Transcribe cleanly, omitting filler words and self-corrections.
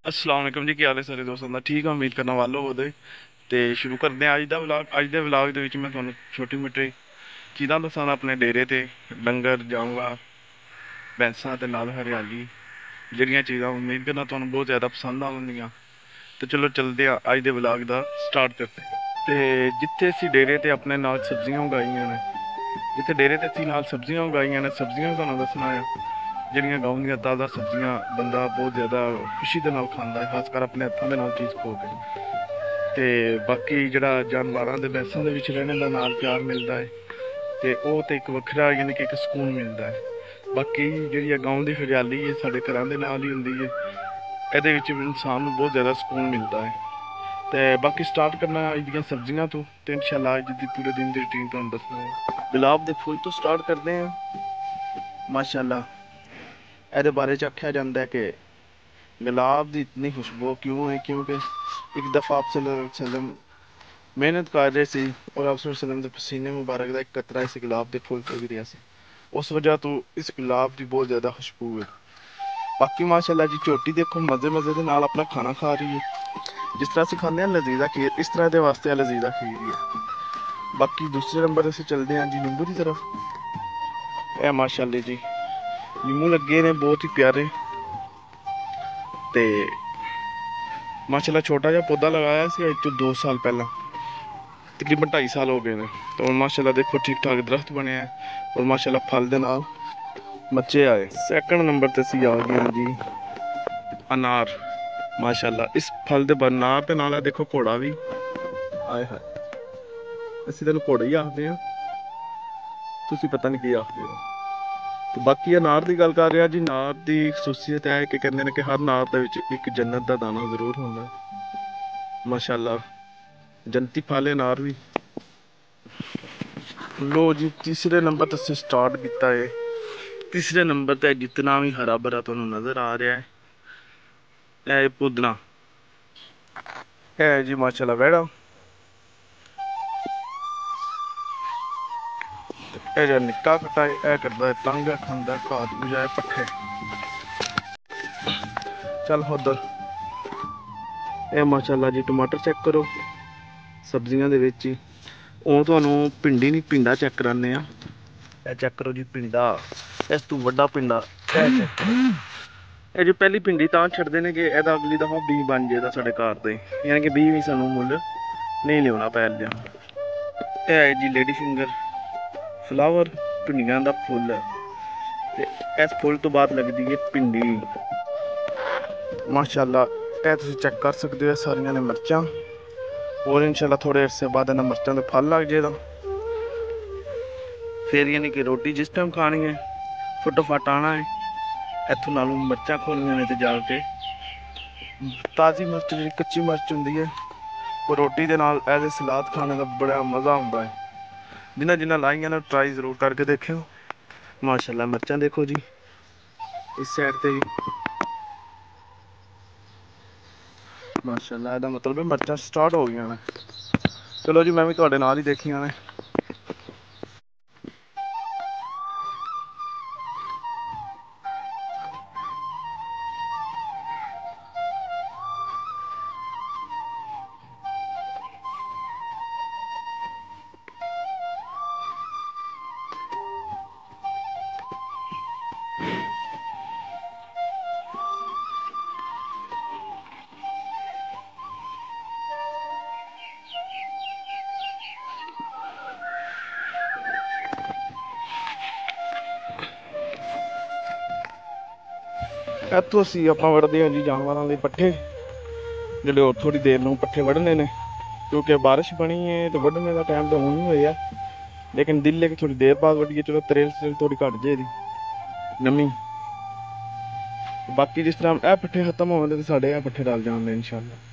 अस्सलाम वालेकुम जी, ਕੀ ਹਾਲ ਹੈ ਸਾਰੇ ਦੋਸਤਾਂ ਦਾ। ਠੀਕ ਆ, ਉਮੀਦ ਕਰਨਾ ਵਾਲੋ ਉਹਦੇ। ਤੇ ਸ਼ੁਰੂ ਕਰਦੇ ਹਾਂ ਅੱਜ ਦਾ ਵਲੌਗ। ਅੱਜ ਦੇ ਵਲੌਗ ਦੇ ਵਿੱਚ ਮੈਂ ਤੁਹਾਨੂੰ ਛੋਟੀ ਮੋਟੀ ਚੀਜ਼ਾਂ ਦੱਸਾਂਗਾ ਆਪਣੇ ਡੇਰੇ ਤੇ, ਡੰਗਰ ਜਾਊਂਗਾ, ਭੈਂਸਾਂ ਤੇ ਨਾਲ ਹਰਿਆਲੀ, ਜਿਹੜੀਆਂ ਚੀਜ਼ਾਂ ਉਮੀਦ ਕਰਨਾ ਤੁਹਾਨੂੰ ਬਹੁਤ ਜ਼ਿਆਦਾ ਪਸੰਦ ਆਉਣਗੀਆਂ। ਤੇ ਚਲੋ ਚੱਲਦੇ ਆ ਅੱਜ ਦੇ ਵਲੌਗ ਦਾ ਸਟਾਰਟ ਕਰਦੇ ਹਾਂ। ਤੇ ਜਿੱਥੇ ਅਸੀਂ ਡੇਰੇ ਤੇ ਆਪਣੇ ਨਾਲ ਸਬਜ਼ੀਆਂ ਉਗਾਈਆਂ ਨੇ, ਜਿੱਥੇ ਡੇਰੇ ਤੇ ਅਸੀਂ ਨਾਲ ਸਬਜ਼ੀਆਂ ਉਗਾਈਆਂ ਨੇ, ਸਬਜ਼ੀਆਂ ਤੁਹਾਨੂੰ ਦੱਸਣਾ ਆ ਜਿਹੜੀਆਂ ਗਾਉਂ ਦੀਆਂ ਤਾਜ਼ਾ ਸਬਜ਼ੀਆਂ ਬੰਦਾ ਬਹੁਤ ਜ਼ਿਆਦਾ ਖੁਸ਼ੀ ਦੇ ਨਾਲ ਖਾਂਦਾ ਹੈ, ਖਾਸ ਕਰ ਆਪਣੇ ਹੱਥਾਂ ਦੇ ਨਾਲ ਚੀਜ਼ ਖੋ ਕੇ। ਤੇ ਬਾਕੀ ਜਿਹੜਾ ਜਾਨਵਰਾਂ ਦੇ ਭੈਂਸਾਂ ਦੇ ਵਿੱਚ ਰਹਿਣ ਦਾ ਨਾਲ ਪਿਆਰ ਮਿਲਦਾ ਹੈ, ਤੇ ਉਹ ਤੇ ਇੱਕ ਵੱਖਰਾ ਯਾਨੀ ਕਿ ਇੱਕ ਸਕੂਨ ਮਿਲਦਾ ਹੈ। ਬਾਕੀ ਜਿਹੜੀ ਆ ਗਾਉਂ ਦੀ ਹਰਿਆਲੀ ਹੈ ਸਾਡੇ ਘਰਾਂ ਦੇ ਨਾਲ ਹੀ ਹੁੰਦੀ ਹੈ, ਇਹਦੇ ਵਿੱਚ ਵੀ ਇਨਸਾਨ ਨੂੰ ਬਹੁਤ ਜ਼ਿਆਦਾ ਸਕੂਨ ਮਿਲਦਾ ਹੈ। ਤੇ ਬਾਕੀ ਸਟਾਰਟ ਕਰਨਾ ਅੱਜ ਦੀਆਂ ਸਬਜ਼ੀਆਂ ਤੋਂ, ਤੇ ਇਨਸ਼ਾਅੱਲਾ ਅੱਜ ਦੀ ਪੂਰੇ ਦਿਨ ਦੀ ਰੂਟੀਨ ਤੁਹਾਨੂੰ ਦੱਸਣਾ ਹੈ। ਗੁਲਾਬ ਦੇ ਫੁੱਲ ਤੋਂ ਸਟਾਰਟ ਕਰਦੇ ਹਾਂ। ਮਾਸ਼ਾਅੱਲਾ, ਇਹਦੇ ਬਾਰੇ ਚ ਆਖਿਆ ਜਾਂਦਾ ਹੈ ਕਿ गुलाब की इतनी खुशबू क्यों है, क्योंकि एक दफ़ा आप सल्लल्लाहु अलैहि वसल्लम मेहनत कर रहे थे और आप सल्लल्लाहु अलैहि वसल्लम के पसीने मुबारक का एक कतरा इस गुलाब के फुल ते भी रहा सी, उस वजह तो इस गुलाब की बहुत ज़्यादा खुशबू है। बाकी माशाल्लाह जी झोटी देखो मज़े मज़े के नाल अपना खाना खा रही है, जिस तरह से खाने लजीजा खीर, इस तरह के वास्ते लजीजा खीर ही है। बाकी दूसरे नंबर से चलते हैं जी नींबू की तरफ। ए माशाल्लाह जी नींबू लगे ने बहुत ही प्यारे। ਤੇ ਮਾਸ਼ਾਅੱਲਾ ਛੋਟਾ ਜਿਹਾ ਪੌਦਾ ਲਗਾਇਆ ਸੀ ਅੱਜ ਤੋਂ 2 ਸਾਲ ਪਹਿਲਾਂ, ਤਕਰੀਬਨ 2.5 ਸਾਲ ਹੋ ਗਏ ਨੇ। ਤੇ ਹੁਣ ਮਾਸ਼ਾਅੱਲਾ ਦੇਖੋ ਠੀਕ ਠਾਕ ਦਰਖਤ ਬਣਿਆ ਹੈ ਔਰ ਮਾਸ਼ਾਅੱਲਾ ਫਲ ਦੇ ਨਾਲ ਬੱਚੇ ਆਏ। ਸੈਕੰਡ ਨੰਬਰ ਤੇ ਅਸੀਂ ਆ ਗਏ ਹਾਂ ਜੀ ਅਨਾਰ। ਮਾਸ਼ਾਅੱਲਾ ਇਸ ਫਲ ਦੇ ਅਨਾਰ ਦੇ ਨਾਲ ਦੇਖੋ ਘੋੜਾ ਵੀ ਆਏ ਹੈ, ਅਸੀਂ ਤੈਨੂੰ ਘੋੜਾ ਹੀ ਆਖਦੇ ਹਾਂ, ਤੁਸੀਂ ਪਤਾ ਨਹੀਂ ਕੀ ਆਖਦੇ ਹੋ। ਤੇ ਬਾਕੀ ਅਨਾਰ ਦੀ ਗੱਲ ਕਰ ਰਿਹਾ ਜੀ, ਅਨਾਰ ਦੀ ਖਸੂਸੀਅਤ ਹੈ ਕਿ ਕਹਿੰਦੇ ਨੇ ਕਿ ਹਰ ਅਨਾਰ ਦੇ ਵਿੱਚ ਇੱਕ ਜੰਨਤ ਦਾ ਦਾਣਾ ਜ਼ਰੂਰ ਹੁੰਦਾ। ਮਾਸ਼ਾਅੱਲਾ ਜੰਤੀ ਫਲ ਅਨਾਰ ਵੀ। ਲੋ ਜੀ ਤੀਸਰੇ ਨੰਬਰ ਤੇ ਅਸੀਂ ਸਟਾਰਟ ਕੀਤਾ ਹੈ। ਤੀਸਰੇ ਨੰਬਰ ਤੇ ਜਿਤਨਾ ਵੀ ਹਰਾ ਭਰਾ ਤੁਹਾਨੂੰ ਨਜ਼ਰ ਆ ਰਿਹਾ ਹੈ, ਇਹ ਪੁਦੀਨਾ ਹੈ ਜੀ ਮਾਸ਼ਾਅੱਲਾ ਵੈੜਾ। ਇਹ ਜਿਹੜਾ ਨਿੱਕਾ ਕੱਟਾ ਇਹ ਕਰਦਾ ਹੈ ਤੰਗ, ਖਾਂਦਾ ਘਾਹ ਦੀ ਬਜਾਏ ਪੱਠੇ। ਚੱਲ ਉਧਰ। ਇਹ ਮਾਸ਼ਾਅੱਲਾ ਜੀ ਟਮਾਟਰ ਚੈੱਕ ਕਰੋ ਸਬਜ਼ੀਆਂ ਦੇ ਵਿੱਚ ਹੀ। ਉਹ ਤੁਹਾਨੂੰ ਭਿੰਡੀ ਨਹੀਂ ਭਿੰਡਾ ਚੈੱਕ ਕਰਾਉਂਦੇ ਆ। ਇਹ ਚੈੱਕ ਕਰੋ ਜੀ ਭਿੰਡਾ, ਇਸ ਤੋਂ ਵੱਡਾ ਭਿੰਡਾ ਇਹ ਚੈੱਕ ਕਰੋ। ਇਹ ਜੋ ਪਹਿਲੀ ਭਿੰਡੀ ਤਾਂ ਛੱਡਦੇ ਨੇ ਕਿ ਇਹਦਾ ਅਗਲੀ ਦਫਾ ਬੀਜ ਬਣ ਜਾਏਗਾ ਸਾਡੇ ਘਰ ਦੇ, ਯਾਨੀ ਕਿ ਬੀਜ ਵੀ ਸਾਨੂੰ ਮੁੱਲ ਨਹੀਂ ਲਿਆਉਣਾ ਪੈ ਲਿਆ। ਇਹ ਹੈ ਜੀ ਲੇਡੀ ਫਿੰਗਰ ਫਲਾਵਰ, ਭਿੰਡੀਆਂ ਦਾ ਫੁੱਲ। ਤੇ ਇਸ ਫੁੱਲ ਤੋਂ ਬਾਅਦ ਲੱਗਦੀ ਹੈ ਭਿੰਡੀ। ਮਾਸ਼ਾਅੱਲਾ ਇਹ ਤੁਸੀਂ ਚੈੱਕ ਕਰ ਸਕਦੇ ਹੋ, ਸਾਰੀਆਂ ਨੇ ਮਿਰਚਾਂ। और इंशाल्लाह थोड़े अरसे बाद इन्हें मिर्चों का फल लग जाएगा, फिर यानी कि रोटी जिस टाइम खानी है फटोफट आना है इतों नालों मिर्चा खोलियां ने, तो जाके ताज़ी मिर्च जी कच्ची मिर्च होंगी है वो रोटी के नाल एज ए सलाद खाने का बड़ा मज़ा आता है। जिन्हें जिन्हें लाइया ने ट्राई जरूर करके देखो। माशाल्लाह मिर्चा देखो जी इस साइड से भी माशाल्लाह, ਇਹਦਾ मतलब है मिर्चा स्टार्ट हो गई ने। चलो जी मैं भी ਤੁਹਾਡੇ ਨਾਲ ही देखिया ने। ਇੱਥੋਂ ਅਸੀਂ ਆਪਾਂ ਵੜਦੇ ਹਾਂ ਜੀ ਜਾਨਵਰਾਂ ਦੇ ਪੱਠੇ, ਜਿਹੜੇ ਹੋਰ ਥੋੜੀ ਦੇਰ ਨੂੰ ਪੱਠੇ ਵੱਢਣੇ ਨੇ, क्योंकि बारिश बनी है तो वढ़ने का टाइम तो हूँ ही होया, लेकिन दिल है कि थोड़ी देर बाद वढ़िए, चलो तरेल थोड़ी घट जाएगी नमी। बाकी जिस तरह यह पट्ठे खत्म होने तो साढ़े यह पट्ठे डल जाने इंशाअल्लाह।